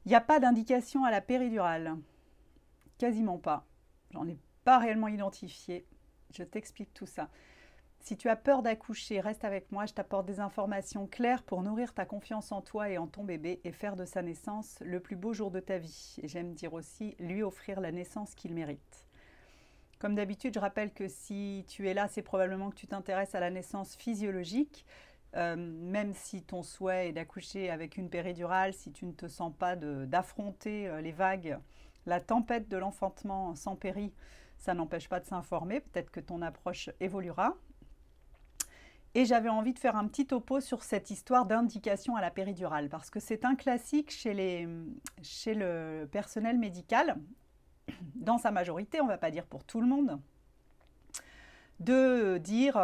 Il n'y a pas d'indication à la péridurale. Quasiment pas. J'en ai pas réellement identifié. Je t'explique tout ça. Si tu as peur d'accoucher, reste avec moi, je t'apporte des informations claires pour nourrir ta confiance en toi et en ton bébé et faire de sa naissance le plus beau jour de ta vie. Et j'aime dire aussi, lui offrir la naissance qu'il mérite. Comme d'habitude, je rappelle que si tu es là, c'est probablement que tu t'intéresses à la naissance physiologique. Même si ton souhait est d'accoucher avec une péridurale, si tu ne te sens pas d'affronter les vagues, la tempête de l'enfantement sans péri, ça n'empêche pas de s'informer. Peut-être que ton approche évoluera. Et j'avais envie de faire un petit topo sur cette histoire d'indication à la péridurale, parce que c'est un classique chez le personnel médical, dans sa majorité, on ne va pas dire pour tout le monde, de dire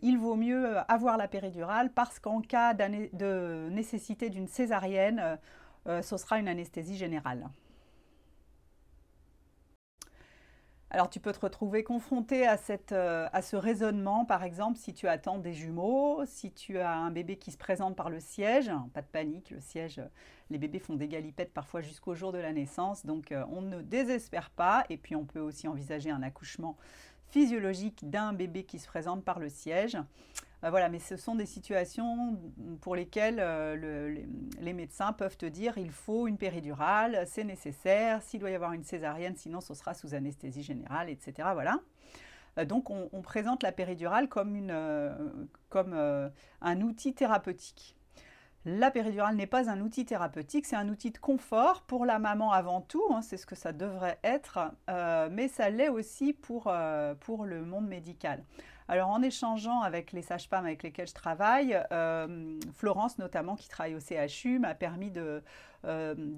il vaut mieux avoir la péridurale parce qu'en cas de nécessité d'une césarienne, ce sera une anesthésie générale. Alors tu peux te retrouver confronté à ce raisonnement, par exemple, si tu attends des jumeaux, si tu as un bébé qui se présente par le siège, pas de panique, le siège, les bébés font des galipettes parfois jusqu'au jour de la naissance, donc on ne désespère pas, et puis on peut aussi envisager un accouchement physiologique d'un bébé qui se présente par le siège. Voilà, mais ce sont des situations pour lesquelles les médecins peuvent te dire il faut une péridurale, c'est nécessaire, s'il doit y avoir une césarienne, sinon ce sera sous anesthésie générale, etc. Voilà. Donc on présente la péridurale comme un outil thérapeutique. La péridurale n'est pas un outil thérapeutique, c'est un outil de confort pour la maman avant tout, hein, c'est ce que ça devrait être, mais ça l'est aussi pour le monde médical. Alors en échangeant avec les sages-femmes avec lesquelles je travaille, Florence notamment qui travaille au CHU m'a permis de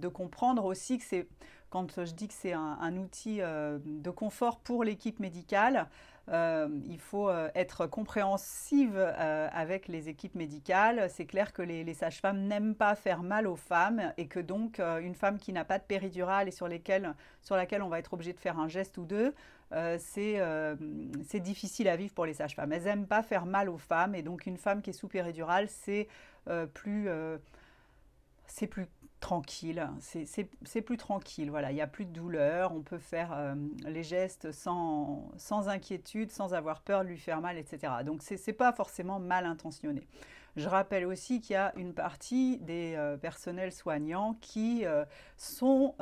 comprendre aussi que c'est, quand je dis que c'est un outil de confort pour l'équipe médicale, il faut être compréhensive avec les équipes médicales. C'est clair que les sages-femmes n'aiment pas faire mal aux femmes et que donc une femme qui n'a pas de péridurale et sur laquelle on va être obligé de faire un geste ou deux, c'est difficile à vivre pour les sages-femmes. Elles n'aiment pas faire mal aux femmes et donc une femme qui est sous péridurale, c'est plus tranquille, c'est plus tranquille, voilà, il n'y a plus de douleur, on peut faire les gestes sans inquiétude, sans avoir peur de lui faire mal, etc. Donc c'est pas forcément mal intentionné. Je rappelle aussi qu'il y a une partie des personnels soignants qui sont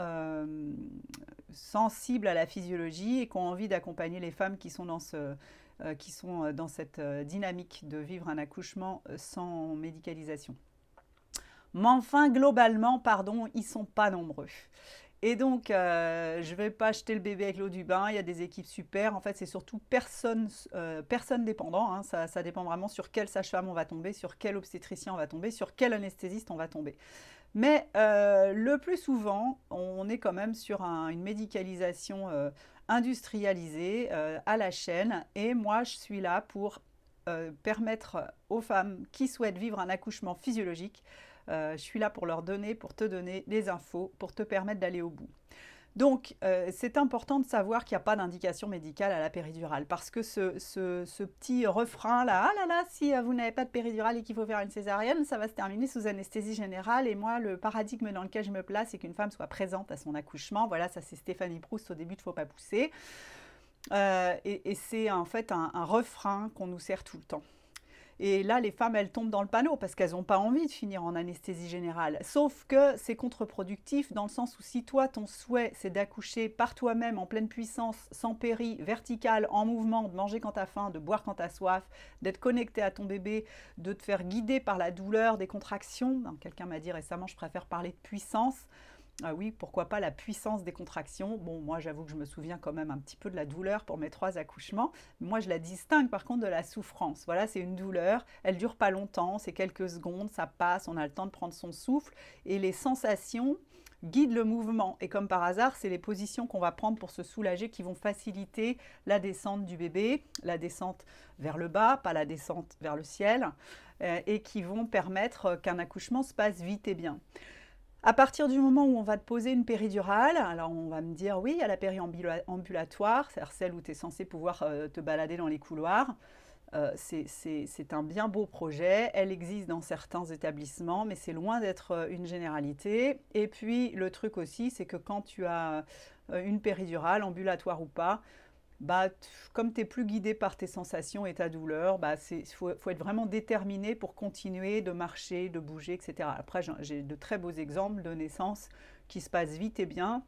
sensibles à la physiologie et qui ont envie d'accompagner les femmes qui sont dans cette dynamique de vivre un accouchement sans médicalisation. Mais enfin, globalement, pardon, ils ne sont pas nombreux. Et donc, je ne vais pas jeter le bébé avec l'eau du bain, il y a des équipes super. En fait, c'est surtout personne dépendant, hein. Ça dépend vraiment sur quelle sage-femme on va tomber, sur quel obstétricien on va tomber, sur quel anesthésiste on va tomber. Mais le plus souvent, on est quand même sur une médicalisation industrialisée à la chaîne. Et moi, je suis là pour permettre aux femmes qui souhaitent vivre un accouchement physiologique, je suis là pour pour te donner des infos, pour te permettre d'aller au bout. Donc, c'est important de savoir qu'il n'y a pas d'indication médicale à la péridurale parce que ce petit refrain-là, ah là là, si vous n'avez pas de péridurale et qu'il faut faire une césarienne, ça va se terminer sous anesthésie générale. Et moi, le paradigme dans lequel je me place, c'est qu'une femme soit présente à son accouchement. Voilà, ça c'est Stéphanie Proust au début de Faut pas pousser. Et c'est en fait un refrain qu'on nous sert tout le temps. Et là, les femmes, elles tombent dans le panneau parce qu'elles n'ont pas envie de finir en anesthésie générale. Sauf que c'est contre-productif dans le sens où si toi, ton souhait, c'est d'accoucher par toi-même en pleine puissance, sans péri, vertical, en mouvement, de manger quand tu as faim, de boire quand tu as soif, d'être connecté à ton bébé, de te faire guider par la douleur des contractions. Quelqu'un m'a dit récemment, je préfère parler de puissance. Ah oui, pourquoi pas la puissance des contractions. Bon, moi j'avoue que je me souviens quand même un petit peu de la douleur pour mes 3 accouchements. Moi je la distingue par contre de la souffrance. Voilà, c'est une douleur, elle dure pas longtemps, c'est quelques secondes, ça passe, on a le temps de prendre son souffle et les sensations guident le mouvement. Et comme par hasard, c'est les positions qu'on va prendre pour se soulager qui vont faciliter la descente du bébé, la descente vers le bas, pas la descente vers le ciel, et qui vont permettre qu'un accouchement se passe vite et bien. À partir du moment où on va te poser une péridurale, alors on va me dire oui, il y a la périambulatoire, c'est-à-dire celle où tu es censé pouvoir te balader dans les couloirs. C'est un bien beau projet, elle existe dans certains établissements, mais c'est loin d'être une généralité. Et puis le truc aussi, c'est que quand tu as une péridurale, ambulatoire ou pas, bah, comme tu n'es plus guidé par tes sensations et ta douleur, bah, faut être vraiment déterminé pour continuer de marcher, de bouger, etc. Après, j'ai de très beaux exemples de naissances qui se passent vite et bien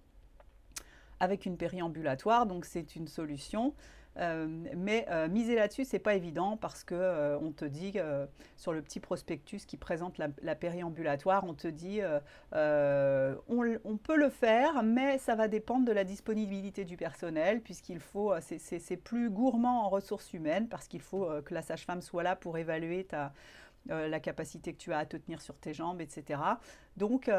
avec une périambulatoire, donc c'est une solution. Mais miser là-dessus, c'est pas évident parce que on te dit sur le petit prospectus qui présente la périambulatoire, on te dit on peut le faire, mais ça va dépendre de la disponibilité du personnel puisqu'il faut c'est plus gourmand en ressources humaines parce qu'il faut que la sage-femme soit là pour évaluer la capacité que tu as à te tenir sur tes jambes, etc. Donc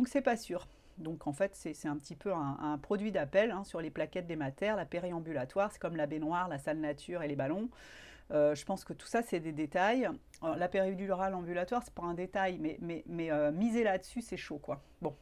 c'est pas sûr. Donc en fait, c'est un petit peu un produit d'appel hein, sur les plaquettes des matères, la périambulatoire, c'est comme la baignoire, la salle nature et les ballons. Je pense que tout ça, c'est des détails. Alors, la péridurale ambulatoire, c'est pas un détail, mais miser là-dessus, c'est chaud, quoi. Bon.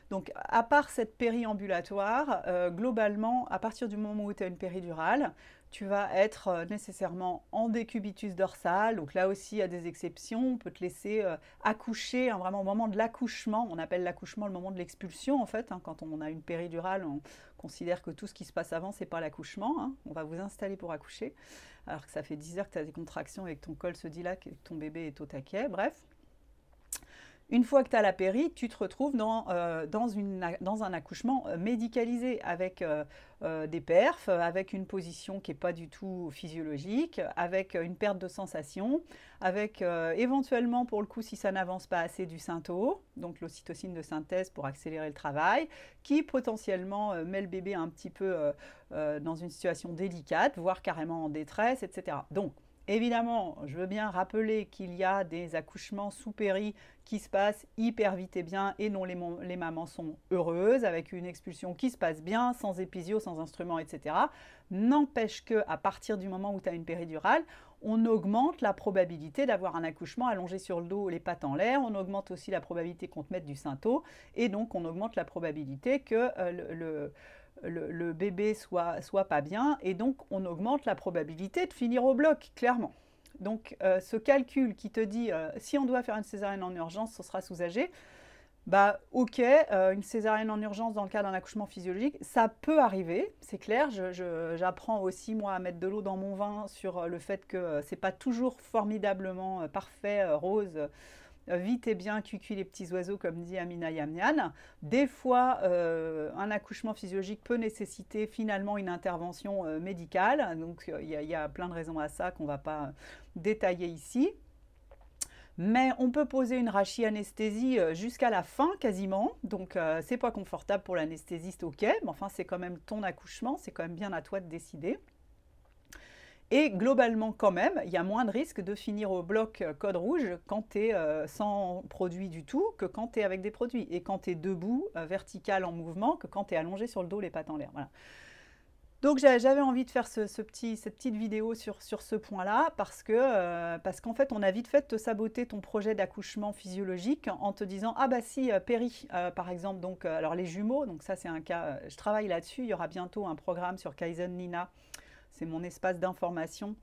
Donc, à part cette périambulatoire, globalement, à partir du moment où tu as une péridurale, tu vas être nécessairement en décubitus dorsal. Donc là aussi, il y a des exceptions. On peut te laisser accoucher, hein, vraiment au moment de l'accouchement. On appelle l'accouchement le moment de l'expulsion, en fait. Hein, quand on a une péridurale, on considère que tout ce qui se passe avant, c'est pas l'accouchement. Hein. On va vous installer pour accoucher. Alors que ça fait 10 heures que tu as des contractions et que ton col se dilate et que ton bébé est au taquet. Bref. Une fois que tu as la péri, tu te retrouves dans un accouchement médicalisé avec des perfs, avec une position qui n'est pas du tout physiologique, avec une perte de sensation, avec éventuellement, pour le coup, si ça n'avance pas assez, du syntho, donc l'ocytocine de synthèse pour accélérer le travail, qui potentiellement met le bébé un petit peu dans une situation délicate, voire carrément en détresse, etc. Donc, évidemment, je veux bien rappeler qu'il y a des accouchements sous péri qui se passent hyper vite et bien et dont les mamans sont heureuses, avec une expulsion qui se passe bien, sans épisio, sans instrument, etc. N'empêche qu'à partir du moment où tu as une péridurale, on augmente la probabilité d'avoir un accouchement allongé sur le dos, les pattes en l'air, on augmente aussi la probabilité qu'on te mette du syntho, et donc on augmente la probabilité que le bébé soit pas bien, et donc on augmente la probabilité de finir au bloc, clairement. Donc ce calcul qui te dit si on doit faire une césarienne en urgence, ce sera soulagé, bah ok, une césarienne en urgence dans le cas d'un accouchement physiologique, ça peut arriver, c'est clair. J'apprends aussi moi à mettre de l'eau dans mon vin sur le fait que c'est pas toujours formidablement parfait, rose, vite et bien cuicui les petits oiseaux, comme dit Amina Yamnian. Des fois, un accouchement physiologique peut nécessiter finalement une intervention médicale. Donc, il y a plein de raisons à ça qu'on ne va pas détailler ici. Mais on peut poser une rachianesthésie jusqu'à la fin quasiment. Donc, c'est pas confortable pour l'anesthésiste, ok. Mais enfin, c'est quand même ton accouchement. C'est quand même bien à toi de décider. Et globalement, quand même, il y a moins de risques de finir au bloc code rouge quand tu es sans produit du tout que quand tu es avec des produits. Et quand tu es debout, vertical en mouvement, que quand tu es allongé sur le dos, les pattes en l'air. Voilà. Donc j'avais envie de faire cette petite vidéo sur ce point-là parce qu'en fait, on a vite fait de te saboter ton projet d'accouchement physiologique en te disant « Ah bah si, péri, par exemple, donc, alors les jumeaux, donc ça c'est un cas, je travaille là-dessus, il y aura bientôt un programme sur Kaizen Nina. C'est mon espace d'information.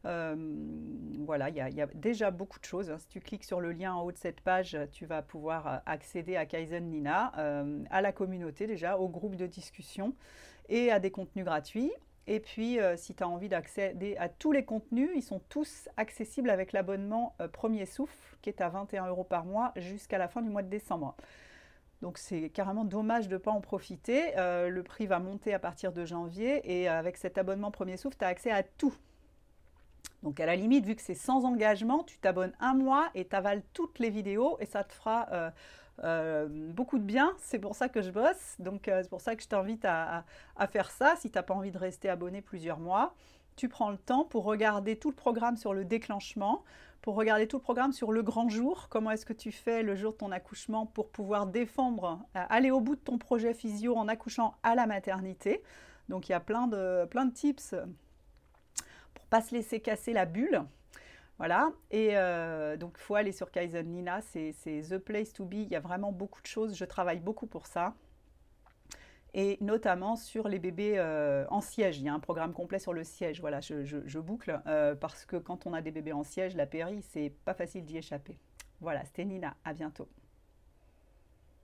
Voilà, il y a déjà beaucoup de choses. Si tu cliques sur le lien en haut de cette page, tu vas pouvoir accéder à Kaizen Nina, à la communauté déjà, au groupe de discussion et à des contenus gratuits. Et puis, si tu as envie d'accéder à tous les contenus, ils sont tous accessibles avec l'abonnement Premier Souffle, qui est à 21 € par mois jusqu'à la fin du mois de décembre. Donc c'est carrément dommage de ne pas en profiter. Le prix va monter à partir de janvier et avec cet abonnement Premier Souffle, tu as accès à tout. Donc à la limite, vu que c'est sans engagement, tu t'abonnes un mois et tu avales toutes les vidéos et ça te fera beaucoup de bien. C'est pour ça que je bosse. Donc c'est pour ça que je t'invite à faire ça. Si tu n'as pas envie de rester abonné plusieurs mois, tu prends le temps pour regarder tout le programme sur le déclenchement, pour regarder tout le programme sur le grand jour, comment est-ce que tu fais le jour de ton accouchement pour pouvoir défendre, aller au bout de ton projet physio en accouchant à la maternité. Donc il y a plein de tips pour ne pas se laisser casser la bulle. Voilà, et donc il faut aller sur Kaizen Nina, c'est the place to be, il y a vraiment beaucoup de choses, je travaille beaucoup pour ça. et notamment sur les bébés en siège. Il y a un programme complet sur le siège. Voilà, je boucle parce que quand on a des bébés en siège, la péri, c'est pas facile d'y échapper. Voilà, c'était Nina. À bientôt.